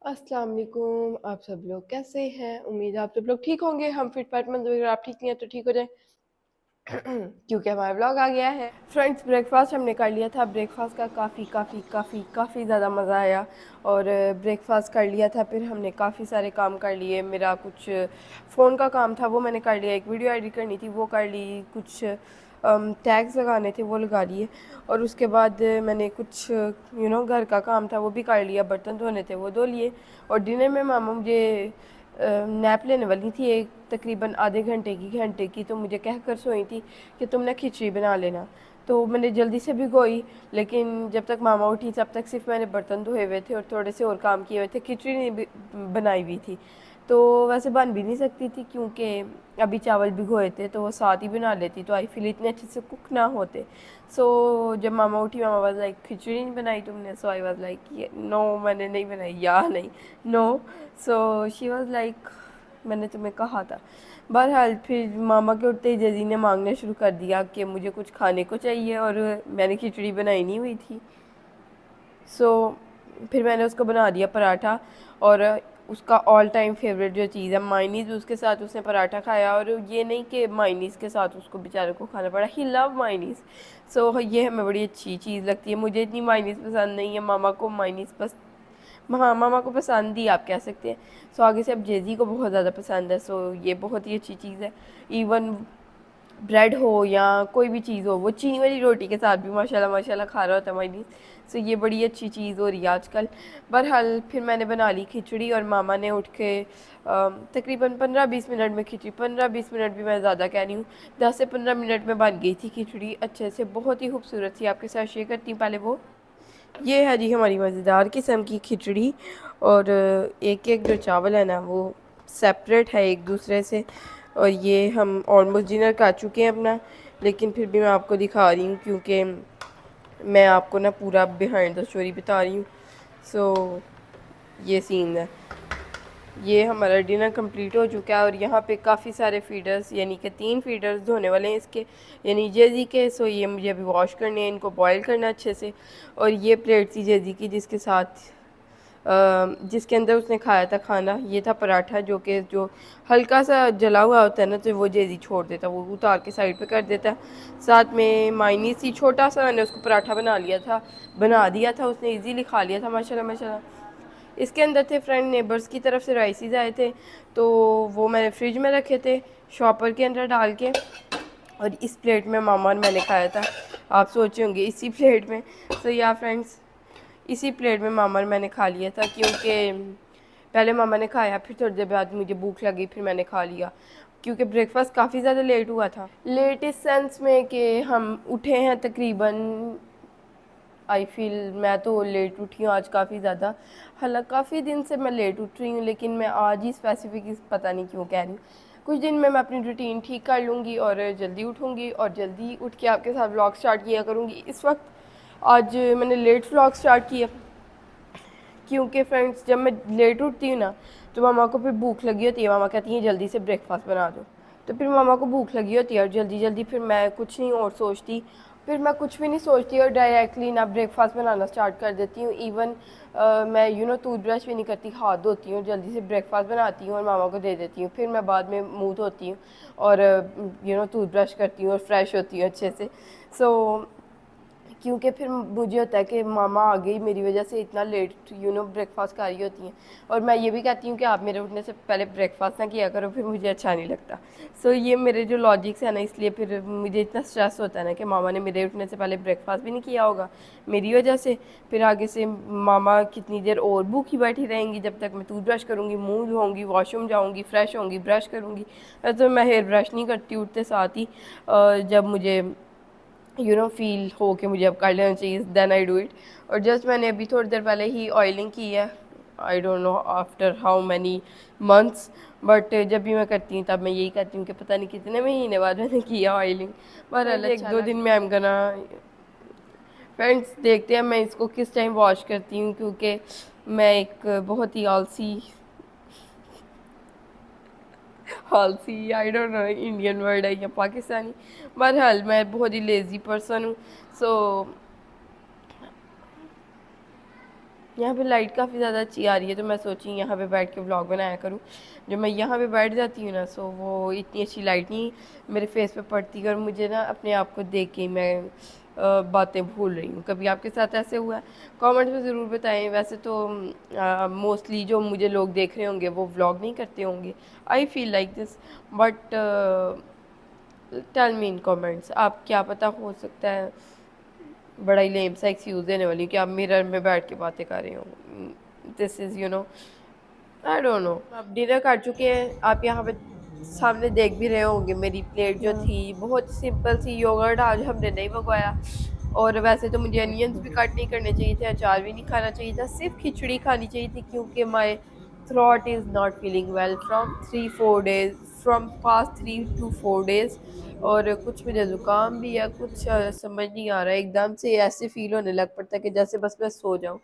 अस्सलाम वालेकुम। आप सब लोग कैसे हैं? उम्मीद है आप सब लोग ठीक होंगे। हम फिट फाटमंद, अगर आप ठीक नहीं हैं तो ठीक हो जाएं क्योंकि हमारा व्लॉग आ गया है। फ्रेंड्स, ब्रेकफास्ट हमने कर लिया था। ब्रेकफास्ट का काफ़ी ज़्यादा मज़ा आया। और ब्रेकफास्ट कर लिया था, फिर हमने काफ़ी सारे काम कर लिए। मेरा कुछ फ़ोन का काम था वो मैंने कर लिया, एक वीडियो एडिट करनी थी वो कर ली, कुछ टैग्स लगाने थे वो लगा लिए, और उसके बाद मैंने कुछ घर का काम था वो भी कर लिया, बर्तन धोने थे वो धो लिए। और डिनर में मामा मुझे नैप लेने वाली थी, एक तकरीबन आधे घंटे की, तो मुझे कह कर सोई थी कि तुम ना खिचड़ी बना लेना। तो मैंने जल्दी से भिगोई, लेकिन जब तक मामा उठी तब तक सिर्फ मैंने बर्तन धोए हुए थे और थोड़े से और काम किए हुए थे, खिचड़ी नहीं बनाई हुई थी। तो वैसे बन भी नहीं सकती थी क्योंकि अभी चावल भिगोए थे, तो वो साथ ही बना लेती तो आई फील इतने अच्छे से कुक ना होते। सो जब मामा उठी, मामा वाज लाइक खिचड़ी नहीं बनाई तुमने? So I was like no, मैंने नहीं बनाई, या नहीं, no. So she was like मैंने तुम्हें कहा था। बहरहाल फिर मामा के उठते ही जजी ने मांगना शुरू कर दिया कि मुझे कुछ खाने को चाहिए, और मैंने खिचड़ी बनाई नहीं हुई थी। सो फिर मैंने उसको बना दिया पराठा, और उसका ऑल टाइम फेवरेट जो चीज़ है मायनीज़, उसके साथ उसने पराठा खाया। और ये नहीं कि मायनीज़ के साथ उसको बेचारे को खाना पड़ा, ही लव मायनीज़। सो ये हमें बड़ी अच्छी चीज़ लगती है। मुझे इतनी मायनीज़ पसंद नहीं है, मामा को मायनीज़ हाँ, मामा को पसंद ही आप कह सकते हैं। सो आगे से अब जेजी को बहुत ज़्यादा पसंद है। सो ये बहुत ही अच्छी चीज़ है। इवन ब्रेड हो या कोई भी चीज़ हो, वो चीनी वाली रोटी के साथ भी माशाल्लाह माशाल्लाह खा रहा होता है मायनीज़। सो ये बड़ी अच्छी चीज़ हो रही है आजकल। बहरहाल फिर मैंने बना ली खिचड़ी, और मामा ने उठ के तकरीबन 15-20 मिनट में खिचड़ी, 15-20 मिनट भी मैं ज़्यादा कह रही हूँ, 10 से 15 मिनट में बन गई थी खिचड़ी अच्छे से, बहुत ही खूबसूरत थी। आपके साथ शेयर करती हूँ पहले वो। ये है जी हमारी मज़ेदार किस्म की खिचड़ी। और एक एक जो चावल है ना वो सेपरेट है एक दूसरे से। और ये हम ऑलमोस्ट डिनर कर चुके हैं अपना, लेकिन फिर भी मैं आपको दिखा रही हूँ क्योंकि मैं आपको ना पूरा बिहाइंड द स्टोरी बता रही हूँ। सो ये सीन है। ये हमारा डिनर कंप्लीट हो चुका है, और यहाँ पे काफ़ी सारे फीडर्स, यानी कि 3 फीडर्स धोने वाले हैं इसके, यानी जेजी के। सो ये मुझे अभी वॉश करने हैं, इनको बॉईल करना अच्छे से। और ये प्लेट थी जेजी की जिसके साथ जिसके अंदर उसने खाया था खाना, ये था पराठा, जो हल्का सा जला हुआ होता है ना, तो वो जेजी छोड़ देता, वो उतार के साइड पे कर देता। साथ में मायनी सी छोटा सा मैंने उसको पराठा बना दिया था उसने, इजीली खा लिया था माशाल्लाह माशाल्लाह। इसके अंदर थे फ्रेंड नेबर्स की तरफ से राइसिस आए थे, तो वो मैंने फ्रिज में रखे थे शॉपर के अंदर डाल के, और इस प्लेट में मामा और मैंने खाया था। आप सोचे होंगे इसी प्लेट में। तो या फ्रेंड्स, इसी प्लेट में मामा और मैंने खा लिया था, क्योंकि पहले मामा ने खाया, फिर थोड़ी देर बाद मुझे भूख लगी, फिर मैंने खा लिया, क्योंकि ब्रेकफास्ट काफ़ी ज़्यादा लेट हुआ था। लेट इस सेंस में कि हम उठे हैं तकरीबन, आई फील मैं तो लेट उठी हूँ आज काफ़ी ज़्यादा। हालांकि काफ़ी दिन से मैं लेट उठ रही हूँ, लेकिन मैं आज ही स्पेसिफिक पता नहीं क्यों कह रही हूँ। कुछ दिन में मैं अपनी रूटीन ठीक कर लूँगी और जल्दी उठूँगी, और जल्दी उठ के आपके साथ व्लॉग स्टार्ट किया करूँगी। इस वक्त आज मैंने लेट व्लॉग स्टार्ट किया, क्योंकि फ्रेंड्स जब मैं लेट उठती हूँ ना, तो मामा को फिर भूख लगी होती है, मामा कहती हैं जल्दी से ब्रेकफास्ट बना दो। तो फिर मामा को भूख लगी होती है, और जल्दी जल्दी फिर मैं कुछ नहीं और सोचती, फिर मैं कुछ भी नहीं सोचती और डायरेक्टली ना ब्रेकफास्ट बनाना स्टार्ट कर देती हूँ। इवन मैं टूथ ब्रश भी नहीं करती, हाथ धोती हूँ, जल्दी से ब्रेकफास्ट बनाती हूँ और मामा को दे देती हूँ। फिर मैं बाद में मुँह धोती हूँ और टूथ ब्रश करती हूँ और फ्रेश होती हूँ अच्छे से। सो क्योंकि फिर मुझे होता है कि मामा आ गई मेरी वजह से इतना लेट ब्रेकफास्ट कर रही होती हैं, और मैं ये भी कहती हूँ कि आप मेरे उठने से पहले ब्रेकफास्ट ना किया करो, फिर मुझे अच्छा नहीं लगता। सो ये मेरे जो लॉजिक्स है ना, इसलिए फिर मुझे इतना स्ट्रेस होता है ना कि मामा ने मेरे उठने से पहले ब्रेकफास्ट भी नहीं किया होगा मेरी वजह से। फिर आगे से मामा कितनी देर और भूखी बैठी रहेंगी जब तक मैं टूथ ब्रश करूँगी, मुँह धोऊँगी, वॉशरूम जाऊँगी, फ्रेश होंगी, ब्रश करूँगी। तो मैं हेयर ब्रश नहीं करती उठते साथ ही, जब मुझे फील हो कि मुझे अब कर लेना चाहिए, देन आई डू इट। और जस्ट मैंने अभी थोड़ी देर पहले ही ऑयलिंग की है, आई don't know after how many months, but जब भी मैं करती हूँ तब मैं यही कहती हूँ कि पता नहीं कितने महीने बाद मैंने किया ऑयलिंग। पर एक दो दिन में आई एम गना, फ्रेंड्स देखते हैं मैं इसको किस टाइम वॉश करती हूँ, क्योंकि मैं एक बहुत ही आलसी, आई डोंट नो इंडियन वर्ड है या पाकिस्तानी, बहरहाल मैं बहुत ही लेज़ी पर्सन हूँ। सो यहाँ पे लाइट काफ़ी ज़्यादा अच्छी आ रही है, तो मैं सोची यहाँ पे बैठ के व्लॉग बनाया करूँ। जब मैं यहाँ पे बैठ जाती हूँ ना, सो वो इतनी अच्छी लाइट नहीं मेरे फेस पे पड़ती, और मुझे ना अपने आप को देख के मैं बातें भूल रही हूँ। कभी आपके साथ ऐसे हुआ है? कमेंट्स में ज़रूर बताएं। वैसे तो मोस्टली जो मुझे लोग देख रहे होंगे वो व्लॉग नहीं करते होंगे, I feel like this, but tell me in comments, आप क्या पता हो सकता है बड़ा ही लेम सा एक्सक्यूज़ देने वाली हूँ कि आप मिरर में बैठ के बातें कर रहे हो। This is I don't no. आप डिनर कर चुके हैं, आप यहाँ पे सामने देख भी रहे होंगे मेरी प्लेट जो थी बहुत सिंपल सी। योगर्ट आज हमने नहीं मंगवाया, और वैसे तो मुझे अनियंस भी कट नहीं करने चाहिए थे, अचार भी नहीं खाना चाहिए था, सिर्फ खिचड़ी खानी चाहिए थी, क्योंकि my throat is not feeling well from 3-4 days, from past 3 to 4 days। और कुछ मुझे ज़ुकाम भी है, कुछ समझ नहीं आ रहा है, एकदम से ऐसे फील होने लग पड़ता है कि जैसे बस मैं सो जाऊँ।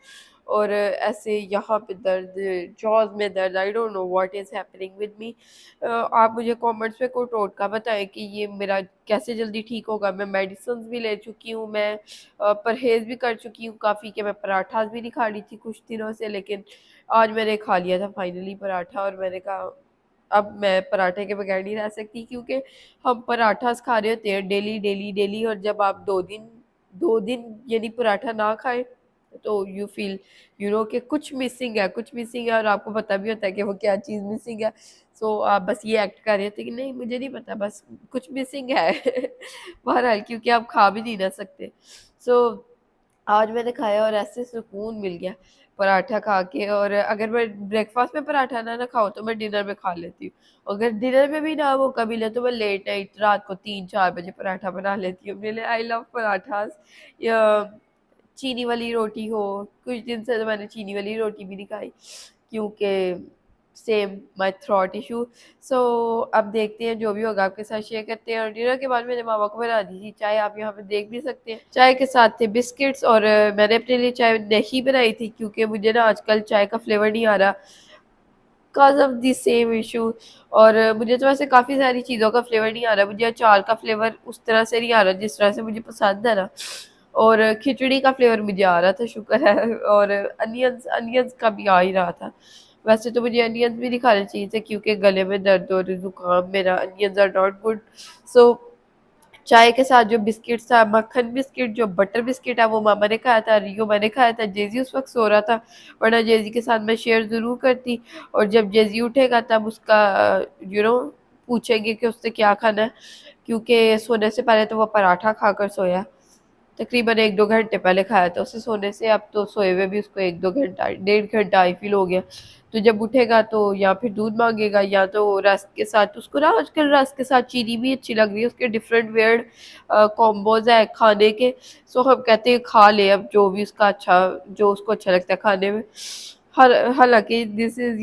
और ऐसे यहाँ पे दर्द, जॉज में दर्द, आई don't know what is happening with me. आप मुझे कमेंट्स में कोई टोटका बताएं कि ये मेरा कैसे जल्दी ठीक होगा। मैं मेडिसिन भी ले चुकी हूँ, मैं परहेज़ भी कर चुकी हूँ काफ़ी, कि मैं पराठास भी नहीं खा रही थी कुछ दिनों से, लेकिन आज मैंने खा लिया था फाइनली पराठा, और मैंने कहा अब मैं पराठे के बगैर नहीं रह सकती, क्योंकि हम पराठास खा रहे होते हैं डेली डेली डेली, और जब आप 2 दिन यानी पराठा ना खाएं तो यू फील कि कुछ मिसिंग है, कुछ मिसिंग है, और आपको पता भी होता है कि वो क्या चीज़ मिसिंग है। सो आप बस ये एक्ट कर रहे थे कि नहीं मुझे नहीं पता, बस कुछ मिसिंग है बहरहाल, क्योंकि आप खा भी नहीं ना सकते। सो आज मैंने खाया और ऐसे सुकून मिल गया पराठा खा के। और अगर मैं ब्रेकफास्ट में पराठा ना ना खाऊं तो मैं डिनर में खा लेती हूँ। अगर डिनर में भी ना वो कभी ले तो मैं लेट नाइट रात को 3-4 बजे पराठा बना लेती हूँ अपने लिए। I love parathas. या चीनी वाली रोटी हो, कुछ दिन से तो मैंने चीनी वाली रोटी भी नहीं खाई, क्योंकि सेम माई थ्रॉट इशू। सो अब देखते हैं, जो भी होगा आपके साथ शेयर करते हैं। और डिनर के बाद मैंने मामा को बना दी थी चाय, आप यहाँ पे देख भी सकते हैं। चाय के साथ थे बिस्किट्स, और मैंने अपने लिए चाय नहीं बनाई थी, क्योंकि मुझे ना आजकल चाय का फ्लेवर नहीं आ रहा, because of the same issue. और मुझे तो वैसे काफ़ी सारी चीज़ों का फ्लेवर नहीं आ रहा, मुझे अचार का फ्लेवर उस तरह से नहीं आ रहा जिस तरह से मुझे पसंद है ना, और खिचड़ी का फ्लेवर मुझे आ रहा था, शुक्र है। और अनियंस अनियंस का भी आ ही रहा था। वैसे तो मुझे अनियंस भी नहीं खाने चाहिए थे, क्योंकि गले में दर्द और जुकाम मेरा, अनियंस आर नॉट गुड। सो चाय के साथ जो बिस्किट था, मक्खन बिस्किट, जो बटर बिस्किट है, वो मामा ने खाया था, रियो मैंने खाया था, जेजी उस वक्त सो रहा था, वरना जेजी के साथ मैं शेयर ज़रूर करती। और जब जेजी उठेगा तब उसका पूछेंगे कि उसने क्या खाना है, क्योंकि सोने से पहले तो वो पराठा खाकर सोया, तकरीबन 1-2 घंटे पहले खाया था उसे सोने से। अब तो सोए हुए भी उसको 1-2 घंटा, 1.5 घंटा आई फील हो गया। तो जब उठेगा तो या फिर दूध मांगेगा, या तो रस्क के साथ, उसको ना आजकल रस्क के साथ चीनी भी अच्छी लग रही है, उसके डिफरेंट वेयर्ड कॉम्बोज है खाने के। सो हम कहते हैं खा ले अब जो भी उसका अच्छा, जो उसको अच्छा लगता है खाने में। हालांकि दिस इज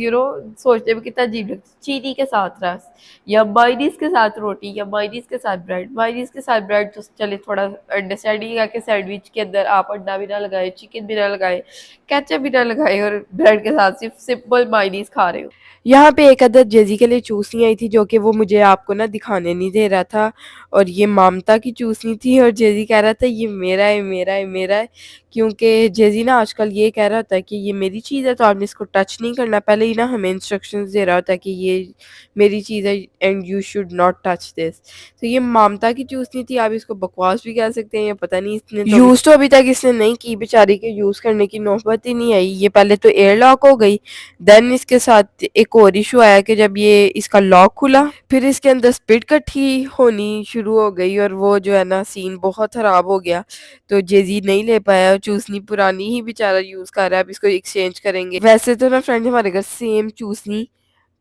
सोचने में कितना अजीब लगता है, चीनी के साथ रस, या मायनीज के साथ रोटी, या मायनीज के साथ ब्रेड। मायनीज के साथ ब्रेड तो चले थोड़ा अंडरस्टैंडिंग है कि सैंडविच के अंदर आप अंडा भी ना लगाए, चिकन भी ना लगाए, केचप भी ना लगाए, और ब्रेड के साथ सिर्फ सिंपल मायनीज खा रहे हो। यहाँ पे एक अदद जेजी के लिए चूसनी आई थी, जो कि वो मुझे आपको ना दिखाने नहीं दे रहा था, और ये मामता की चूसनी थी, और जेजी कह रहा था ये मेरा है मेरा है मेरा है, क्योंकि जेजी ना आजकल ये कह रहा होता है कि ये मेरी चीज़ है तो आपने इसको टच नहीं करना। पहले ही ना हमें इंस्ट्रक्शंस दे रहा होता है कि ये मेरी चीज़ है and you should not touch this. तो ये मामता की चूसनी थी, आप इसको बकवास भी कह सकते हैं, या पता नहीं, इसने तो यूज़ तो अभी तक इसने नहीं की बेचारी के, यूज़ करने की नौबत ही नहीं आई। ये पहले तो एयर लॉक हो गई, देन इसके साथ एक और इशू आया कि जब ये इसका लॉक खुला, फिर इसके अंदर स्पिट इकट्ठी होनी शुरू हो गई, और वो जो है ना सीन बहुत ख़राब हो गया। तो जेजी नहीं ले पाया, चूसनी पुरानी ही बेचारा यूज़ कर रहा है, अब इसको एक्सचेंज करेंगे। वैसे तो ना फ्रेंड हमारे घर सेम चूसनी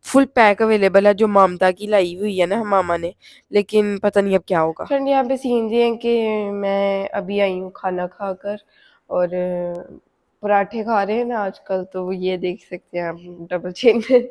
फुल पैक अवेलेबल है, जो ममता की लाई हुई है ना मामा ने, लेकिन पता नहीं अब क्या होगा। फ्रेंड यहाँ पे सीन ये है कि मैं अभी आई हूँ खाना खाकर, और पराठे खा रहे हैं ना आजकल, तो ये देख सकते हैं आप डबल चेन में।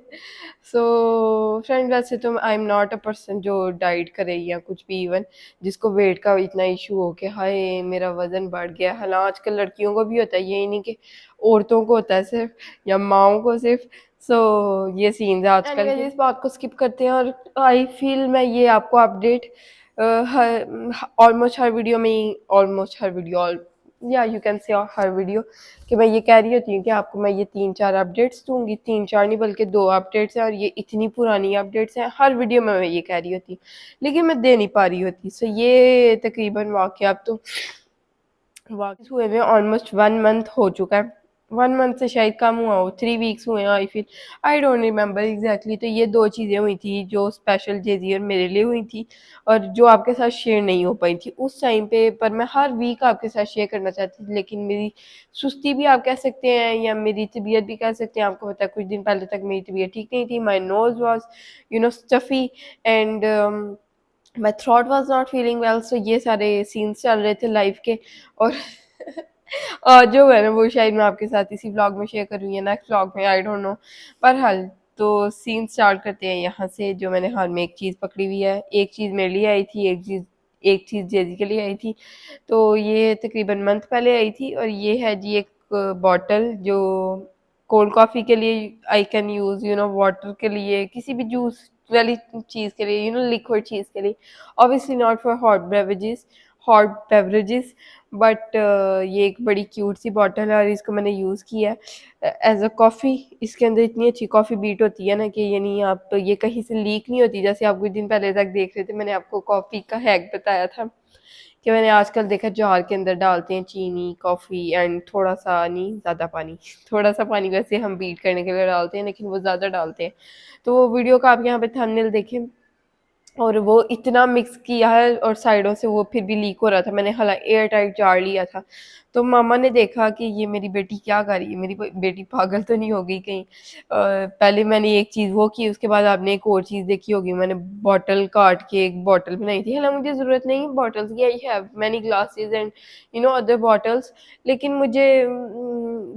सो फ्रेंड वैसे तो I am not a person जो डाइट करे या कुछ भी, इवन जिसको वेट का इतना इशू हो कि हाय मेरा वजन बढ़ गया। हालांकि आजकल लड़कियों को भी होता है, यही नहीं कि औरतों को होता है सिर्फ, या माओं को सिर्फ। सो ये सीन्स है आजकल के। इस बात को स्किप करते हैं, और आई फील मैं ये आपको अपडेट ऑलमोस्ट हर वीडियो में, ऑलमोस्ट हर वीडियो या you can say her video कि मैं ये कह रही होती हूँ कि आपको मैं ये 3-4 अपडेट्स दूँगी, 3-4 नहीं बल्कि 2 अपडेट्स हैं और ये इतनी पुरानी अपडेट्स हैं, हर वीडियो में मैं ये कह रही होती हूँ, लेकिन मैं दे नहीं पा रही होती। सो ये तकरीबन वाक़यात तो वाक़ हुए हुए ऑलमोस्ट 1 मंथ हो चुका है। 1 मंथ से शायद कम हुआ हो, 3 वीक्स हुए हैं आई डोंट रिमेंबर एग्ज़ैक्टली। तो ये 2 चीज़ें हुई थी जो स्पेशल जेज़ी और मेरे लिए हुई थी और जो आपके साथ शेयर नहीं हो पाई थी उस टाइम पे, पर मैं हर वीक आपके साथ शेयर करना चाहती थी, लेकिन मेरी सुस्ती भी आप कह सकते हैं या मेरी तबीयत भी कह सकते हैं। आपको पता है कुछ दिन पहले तक मेरी तबीयत ठीक नहीं थी, my nose was stuffy and my throat was not feeling well. So ये सारे सीन्स चल रहे थे लाइफ के और जो है ना वो शायद मैं आपके साथ इसी व्लॉग में शेयर करूँ या नेक्स्ट व्लॉग में, आई डोंट नो। बहरहाल तो सीन स्टार्ट करते हैं यहाँ से। जो मैंने हाल में एक चीज़ पकड़ी हुई है, एक चीज़ मेरे लिए आई थी, एक चीज़ जेजी के लिए आई थी। तो ये तकरीबन मंथ पहले आई थी और ये है जी एक बॉटल जो कोल्ड कॉफ़ी के लिए आई कैन यूज़, वाटर के लिए, किसी भी जूस वाली चीज़ के लिए, लिक्विड चीज़ के लिए, obviously not for hot beverages. But ये एक बड़ी क्यूट सी बॉटल है और इसको मैंने यूज़ किया है एज अ कॉफ़ी। इसके अंदर इतनी अच्छी कॉफ़ी बीट होती है ना कि यानी आप ये कहीं से लीक नहीं होती। जैसे आप कुछ दिन पहले तक देख रहे थे, मैंने आपको कॉफ़ी का हैक बताया था कि मैंने आजकल देखा जार के अंदर डालते हैं चीनी, कॉफ़ी एंड थोड़ा सा नहीं ज़्यादा पानी थोड़ा सा पानी वैसे हम बीट करने के लिए डालते हैं, लेकिन वो ज़्यादा डालते हैं। तो वो वीडियो का आप यहाँ पे थंबनेल देखें और वो इतना मिक्स किया है और साइडों से वो फिर भी लीक हो रहा था। मैंने हालांकि एयर टाइट जार लिया था। तो मामा ने देखा कि ये मेरी बेटी क्या कर रही है, मेरी बेटी पागल तो नहीं हो गई कहीं। पहले मैंने एक चीज़ वो की, उसके बाद आपने एक और चीज़ देखी होगी, मैंने बॉटल काट के एक बॉटल बनाई थी। हालांकि मुझे ज़रूरत नहीं है बॉटल्स की, I have many glasses and other bottles, लेकिन मुझे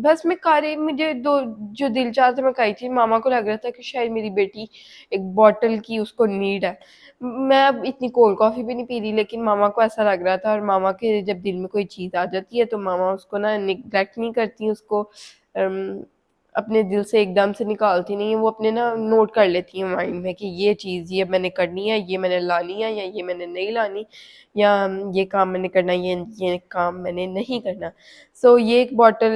बस मैं कार्य मुझे दो जो दिल चाह था मैं खाई थी। मामा को लग रहा था कि शायद मेरी बेटी एक बॉटल की उसको नीड है। मैं अब इतनी कोल्ड कॉफ़ी भी नहीं पी रही, लेकिन मामा को ऐसा लग रहा था। और मामा के जब दिल में कोई चीज़ आ जाती है तो मामा उसको ना निग्लेक्ट नहीं करती, उसको अपने दिल से एकदम से निकालती नहीं है। वो अपने ना नोट कर लेती हैं माइंड में कि ये चीज़ ये मैंने करनी है, ये मैंने लानी है, या ये मैंने नहीं लानी, या ये काम मैंने करना है, ये काम मैंने नहीं करना। सो ये एक बॉटल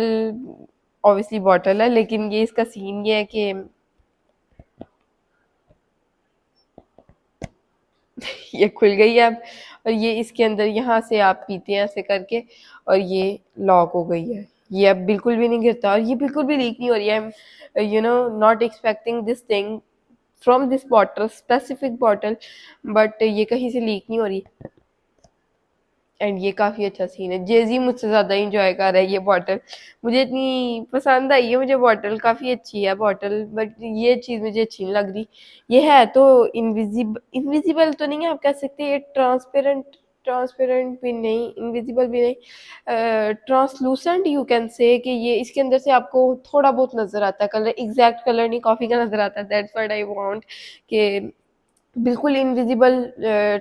ऑब्वियसली बॉटल है, लेकिन ये इसका सीन ये है कि ये खुल गई है अब। और ये इसके अंदर यहाँ से आप पीते हैं ऐसे करके और ये लॉक हो गई है। ये अब बिल्कुल भी नहीं गिरता और ये बिल्कुल भी लीक नहीं हो रही है। I am not expecting this thing from this bottle, specific bottle, but ये कहीं से लीक नहीं हो रही एंड ये काफ़ी अच्छा सीन है। जेजी मुझसे ज़्यादा इंजॉय कर रहा है ये बॉटल। मुझे इतनी पसंद आई है, मुझे बॉटल काफ़ी अच्छी है बॉटल, बट ये चीज़ मुझे अच्छी नहीं लग रही। ये है तो इनविजिबल तो नहीं है, आप कह सकते हैं ट्रांसपेरेंट, ट्रांसपेरेंट भी नहीं, इनविजिबल भी नहीं, ट्रांसलूसेंट यू कैन से कि ये इसके अंदर से आपको थोड़ा बहुत नज़र आता है कलर, एग्जैक्ट कलर नहीं कॉफ़ी का नज़र आता है। दैट्स व्हाट आई वांट कि बिल्कुल इनविजिबल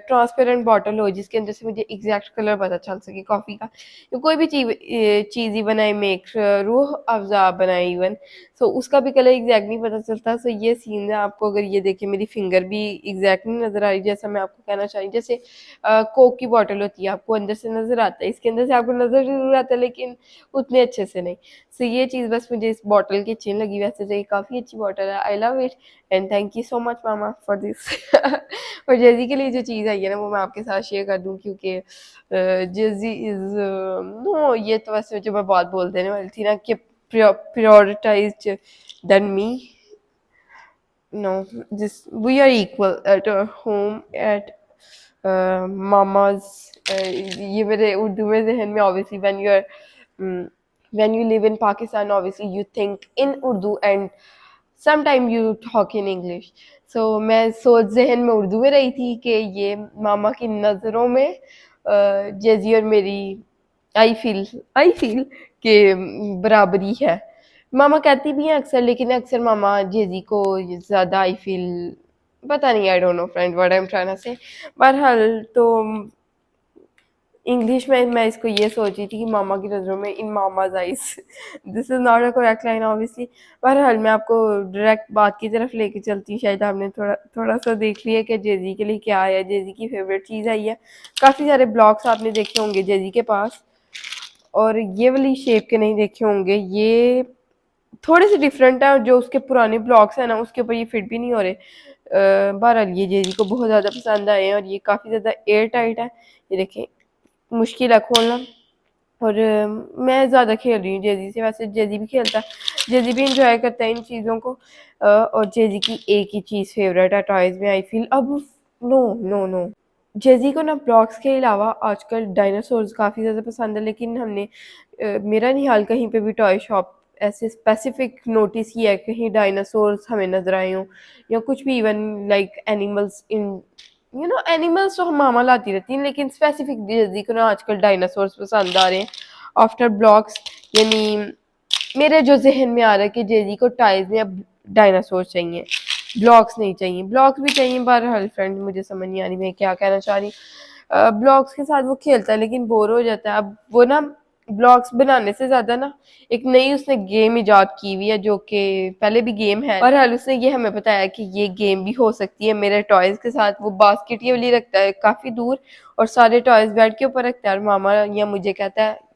ट्रांसपेरेंट बॉटल हो जिसके अंदर से मुझे एग्जैक्ट कलर पता चल सके कॉफ़ी का, या कोई भी चीज़ ही बनाए, मेक रूह अफ़ज़ा बनाए इवन, सो उसका भी कलर एग्जैक्ट नहीं पता चलता। सो ये सीन है। आपको अगर ये देखें मेरी फिंगर भी एग्जैक्ट नहीं नज़र आ रही, जैसा मैं आपको कहना चाह रही। जैसे कोक की बॉटल होती है, आपको अंदर से नज़र आता है, इसके अंदर से आपको नज़र ज़रूर आता है लेकिन उतने अच्छे से नहीं। सो ये चीज़ बस मुझे इस बॉटल की अच्छी नहीं लगी। वैसे तो ये काफ़ी अच्छी बॉटल है, I love it and thank you so much mama for this. और जेज़ी के लिए जो चीज़ आई है ना वो मैं आपके साथ शेयर कर दूँ, क्योंकि जेज़ी इज़ नो, ये तो वैसे जो मैं बात बोल देने वाली थी ना कि प्रायोरिटाइज्ड देन मी, नो, जिस we are equal at home at mama's. ये मेरे उर्दू में जहन में obviously when you live in Pakistan obviously you think in Urdu and sometime you talk in English. So मैं सोच जहन में उर्दू में रही थी कि ये मामा की नज़रों में जेजी और मेरी आई फील कि बराबरी है। मामा कहती भी हैं अक्सर, लेकिन अक्सर मामा जेजी को ज़्यादा आई फील, पता नहीं, I don't know friend what I am trying to say. बहरहाल तो इंग्लिश में मैं इसको ये सोच रही थी कि मामा की नज़रों में, in mama's eyes, this is not a correct line obviously. बहरहाल मैं आपको डायरेक्ट बात की तरफ लेके चलती हूँ। शायद आपने थोड़ा थोड़ा सा देख लिया कि जेजी के लिए क्या आया, जेजी की फेवरेट चीज़ आई है। काफ़ी सारे ब्लॉग्स आपने देखे होंगे जेजी के पास और ये वाली शेप के नहीं देखे होंगे, ये थोड़े से डिफरेंट है, और जो उसके पुराने ब्लॉग्स हैं ना उसके ऊपर ये फिट भी नहीं हो रहे। बहरहाल ये जेजी को बहुत ज़्यादा पसंद आए हैं, और ये काफ़ी ज़्यादा एयर टाइट है। ये देखें, मुश्किल है खोलना। और मैं ज़्यादा खेल रही हूँ जेजी से, वैसे जेजी भी खेलता है, जेजी भी इंजॉय करता है इन चीज़ों को। और जेजी की एक ही चीज़ फेवरेट है टॉयज़ में, आई फील। अब नो नो नो, जेजी को ना ब्लॉक्स के अलावा आजकल डायनासोर्स काफ़ी ज़्यादा पसंद है, लेकिन हमने मेरा नहीं हाल कहीं पे भी टॉय शॉप ऐसे स्पेसिफिक नोटिस किया है कहीं डायनासोर्स हमें नजर आए हों, या कुछ भी, even like animals in animals तो हम मामा लाती रहती हैं, लेकिन स्पेसिफिक जेजी को ना आजकल डायनासोर्स पसंद आ रहे हैं आफ्टर ब्लॉक्स। यानी मेरे जो जहन में आ रहा है कि जेजी को टॉयज में अब डायनासोर चाहिए, ब्लॉक्स नहीं चाहिए। ब्लॉक्स भी चाहिए, बहरहाल फ्रेंड मुझे समझ नहीं आ रही मैं क्या कहना चाह रही। ब्लॉक्स के साथ वो खेलता है लेकिन बोर हो जाता है। अब वो ना ब्लॉग्स बनाने से ज्यादा ना एक नई उसने गेम इजाद की हुई है, जो कि पहले भी गेम है, और हाल उसने ये हमें बताया कि ये गेम भी हो सकती है मेरे टॉयज के साथ। वो बास्केट ये वाली रखता है काफी दूर, और सारे टॉयज बेड के ऊपर रखता है, और मामा या मुझे कहता है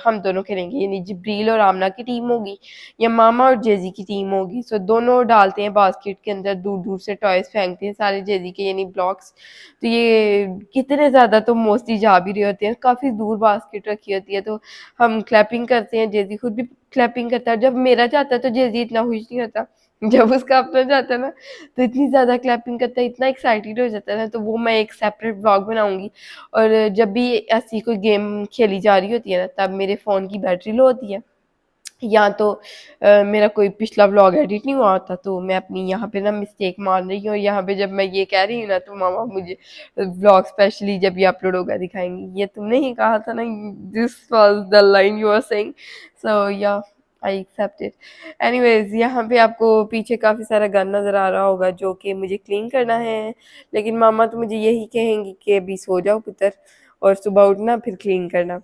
हम दोनों खेलेंगे, यानी जिब्रील और आमना की टीम होगी या मामा और जेजी की टीम होगी। सो दोनों डालते हैं बास्केट के अंदर, दूर दूर से टॉयज फेंकते हैं सारे जेजी के, यानी ब्लॉक्स। तो ये कितने ज्यादा तो मोस्टली जा भी रहे होते हैं, काफी दूर बास्केट रखी होती है, तो हम क्लैपिंग करते हैं, जेजी खुद भी क्लैपिंग करता है। जब मेरा जाता है तो जेजी इतना खुश नहीं होता, जब उसका अपना जाता है ना तो इतनी ज्यादा क्लैपिंग करता है, इतना एक्साइटेड हो जाता है ना। तो वो मैं एक सेपरेट ब्लॉग बनाऊंगी। और जब भी ऐसी कोई गेम खेली जा रही होती है ना, तब मेरे फोन की बैटरी लो होती है, या तो मेरा कोई पिछला व्लॉग एडिट नहीं हुआ होता, तो मैं अपनी यहाँ पे ना मिस्टेक मान रही हूँ, और यहाँ पे जब मैं ये कह रही हूँ ना तो मामा मुझे व्लॉग स्पेशली जब ये अपलोड होगा दिखाएंगी, ये तुमने ही कहा था ना, this was the line you are saying. So yeah I accept it. Anyways, यहाँ पे आपको पीछे काफ़ी सारा गन नज़र आ रहा होगा जो कि मुझे क्लीन करना है, लेकिन मामा तो मुझे यही कहेंगी कि अभी सो जाओ पुत्र, और सुबह उठना फिर क्लीन करना।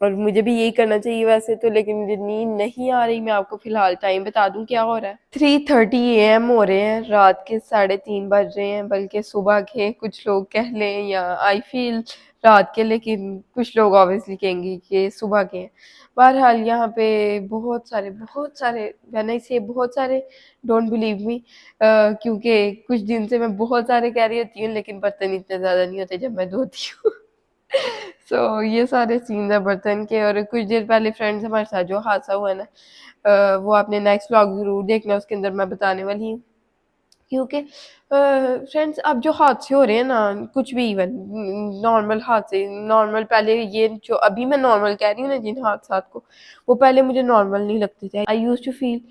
और मुझे भी यही करना चाहिए वैसे तो, लेकिन मुझे नींद नहीं आ रही। मैं आपको फिलहाल टाइम बता दूं क्या हो रहा है, 3:30 AM हो रहे हैं, रात के 3:30 बज रहे हैं, बल्कि सुबह के कुछ लोग कह लें, या आई फील रात के, लेकिन कुछ लोग ऑब्वियसली कहेंगे कि सुबह के हैं। बहरहाल यहाँ पे बहुत सारे मैंने इसे बहुत सारे, डोंट बिलीव मी, क्योंकि कुछ दिन से मैं बहुत सारे कह रही होती हूँ, लेकिन बर्तन इतने ज़्यादा नहीं होते जब मैं धोती हूँ। सो ये सारे सीन है बर्तन के। और कुछ देर पहले फ्रेंड्स हमारे साथ जो हादसा हुआ है ना, वो आपने नेक्स्ट व्लॉग जरूर देखना, उसके अंदर मैं बताने वाली हूँ। क्योंकि फ्रेंड्स अब जो हादसे हो रहे हैं ना, कुछ भी, इवन नॉर्मल हादसे, नॉर्मल पहले ये जो अभी मैं नॉर्मल कह रही हूँ ना जिन हादसात को, वो पहले मुझे नॉर्मल नहीं लगते थे। आई यूज टू फील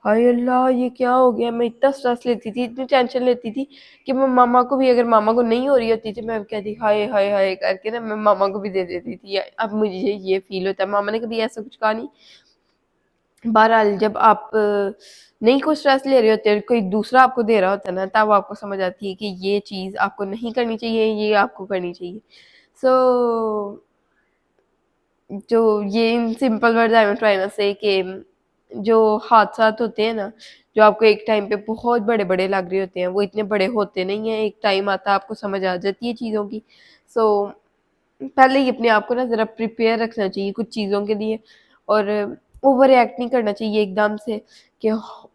हाय अल्लाह ये क्या हो गया, मैं इतना स्ट्रेस लेती थी, इतनी टेंशन लेती थी कि मैं मामा को भी, अगर मामा को नहीं हो रही होती थी, मैं कहती हाय हाय हाय करके ना मैं मामा को भी दे देती थी। अब मुझे ये फील होता है, मामा ने कभी ऐसा कुछ कहा नहीं। बहरहाल जब आप नहीं कुछ स्ट्रेस ले रहे होते, कोई दूसरा आपको दे रहा होता है ना, तब आपको समझ आती है कि ये चीज़ आपको नहीं करनी चाहिए, ये आपको करनी चाहिए। सो जो ये in simple word I am trying to say कि जो हादसात होते हैं ना, जो आपको एक टाइम पे बहुत बड़े बड़े लग रहे होते हैं, वो इतने बड़े होते नहीं हैं। एक टाइम आता है आपको समझ आ जाती है चीज़ों की। सो पहले ही अपने आप को ना ज़रा प्रिपेयर रखना चाहिए कुछ चीज़ों के लिए, और ओवर रिएक्ट नहीं करना चाहिए एकदम से कि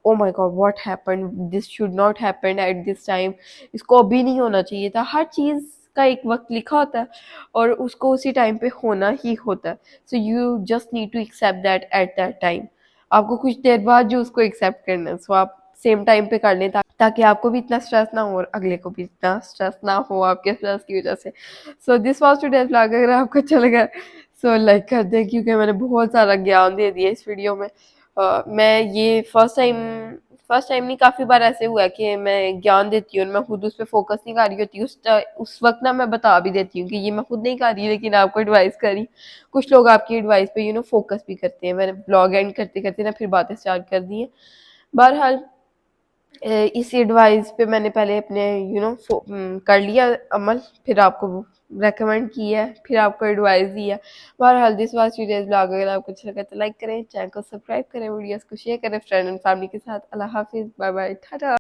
oh my God what happened, this should not happen at this time, इसको अभी नहीं होना चाहिए था। हर चीज़ का एक वक्त लिखा होता है, और उसको उसी टाइम पे होना ही होता है। So you just need to accept that at that time. आपको कुछ देर बाद जो उसको एक्सेप्ट करना है, सो आप सेम टाइम पे कर लें, ताकि आपको भी इतना स्ट्रेस ना हो और अगले को भी इतना स्ट्रेस ना हो आपके स्ट्रेस की वजह से। So this was today's vlog. अगर आपको अच्छा लगा सो लाइक कर दें, क्योंकि मैंने बहुत सारा ज्ञान दे दिया इस वीडियो में। मैं ये फर्स्ट टाइम नहीं, काफ़ी बार ऐसे हुआ है कि मैं ज्ञान देती हूँ और मैं खुद उस पर फोकस नहीं कर रही होती, उस वक्त ना मैं बता भी देती हूँ कि ये मैं खुद नहीं कर रही, लेकिन आपको एडवाइस करी। कुछ लोग आपकी एडवाइस पे फोकस भी करते हैं। मैंने ब्लॉग एंड करते करते ना फिर बातें स्टार्ट कर दी हैं। बहरहाल इस एडवाइस पे मैंने पहले अपने कर लिया अमल, फिर आपको रेकमेंड किया, फिर आपको एडवाइस दिया। बहरहाल दिस वाज टुडेज ब्लॉग। अगर आपको अच्छा लगा तो लाइक करें, चैनल को सब्सक्राइब करें, वीडियोस को शेयर करें फ्रेंड एंड फैमिली के साथ। अल्लाह हाफिज़, बाय बाय, टाटा।